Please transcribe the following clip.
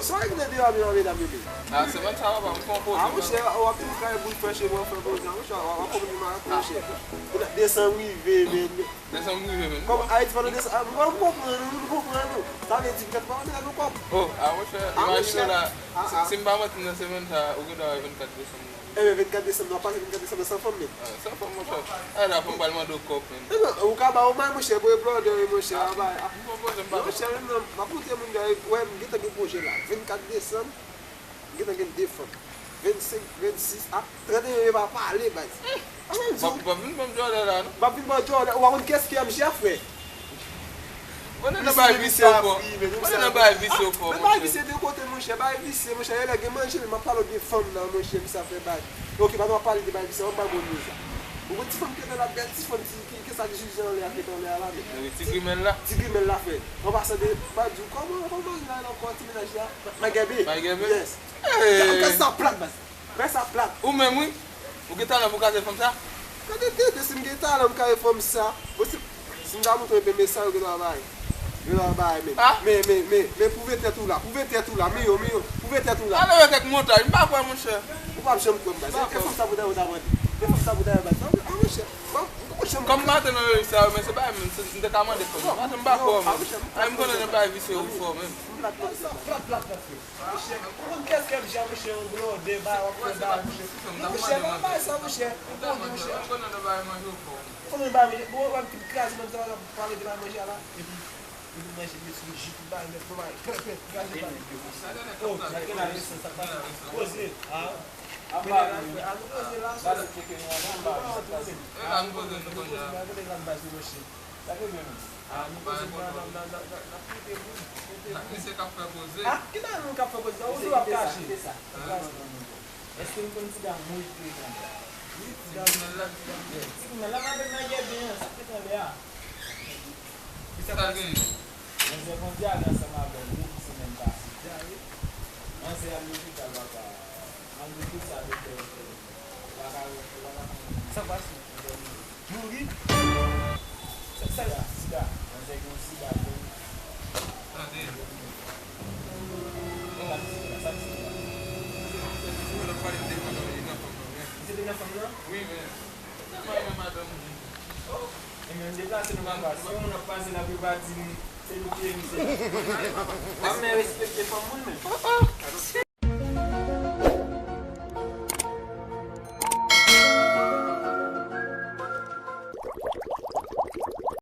Só que não deu a minha vida, bebê. Ah, você vai falar, vamos compor. Ah, você, o apelo cai muito para chegar ao favor, não, já, o apelo de mais para chegar. Desceu um IV mesmo. Desceu um IV mesmo. Como aí tu falou desse, ah, não comprando, tá vendo? Fica para mim no copo. Oh, imagina lá, se me bama na semana, o que dá 24 de É, 24 de setembro, não passa 24 de setembro, só família. Só família, mocha. Era para balma do copo. O cabo, o mais mocha, boy brother, mocha, vai. Não, Mocha, não, mas por ter muito aí, o M gita que puxa lá, 24 de setembro, gita que different. 25, 26, ah, trabalha aí para ali, mas. Vai vir para jogar lá, não? Vai vir para jogar, o aluno quer que é minha frente. Quando não vai vir seu pô? Quando não vai vir seu pô? Não vai vir seu côté, mocha, vai vir seu, mocha, ele é que mancha, mas fala de fome não, mocha, me sabe bem. Ok, mas não fala de vai vir seu, vamos bagulho. O que fome que ela bête, se fome que ça dit gens là qui dans là. Tigrimel là. Tigrimel là fait. On va se dire pas du comment là encore tu ménage là. Magabe. Magabe. Yes. Quand ça plate bas. Mais ça plate. Ou même oui. O que tá lá por causa de ça? Quand tu se me tá lá por causa de fome ça. Você se me dá muito bem mensagem que não vai. Eu não vai mais pouvez être tout là. Pouvez être tout là. Mio. Pouvez être tout là. Alors avec montage, pas quoi mon cher. Ou pas me chame comme ça. C'est comme ça vous d'avant. Comme maintenant, ça, mais c'est pas même, c'est de comment de faire. Moi, j'aime pas quoi, moi. I'm going to buy this for même. Qu'est-ce que j'ai acheté au boulot, débat, que não nunca foi coisa, usa a caixa. Est-ce que vous considérez muito isso? Mas lá na verdade é bem, só que também é. Isso tá aqui. Mas é bom dia nessa mágoa, muito cimentar. Mas é a lógica lá para. Mas o que sabe que Ça va, Mouri? Ça va, sida. Mas é com sida. Você tem na família? Oui, mais. Madame. E me déplacer no banco, se on a passé la plupart c'est le pied. Ah, mais respectez pas moi, mais.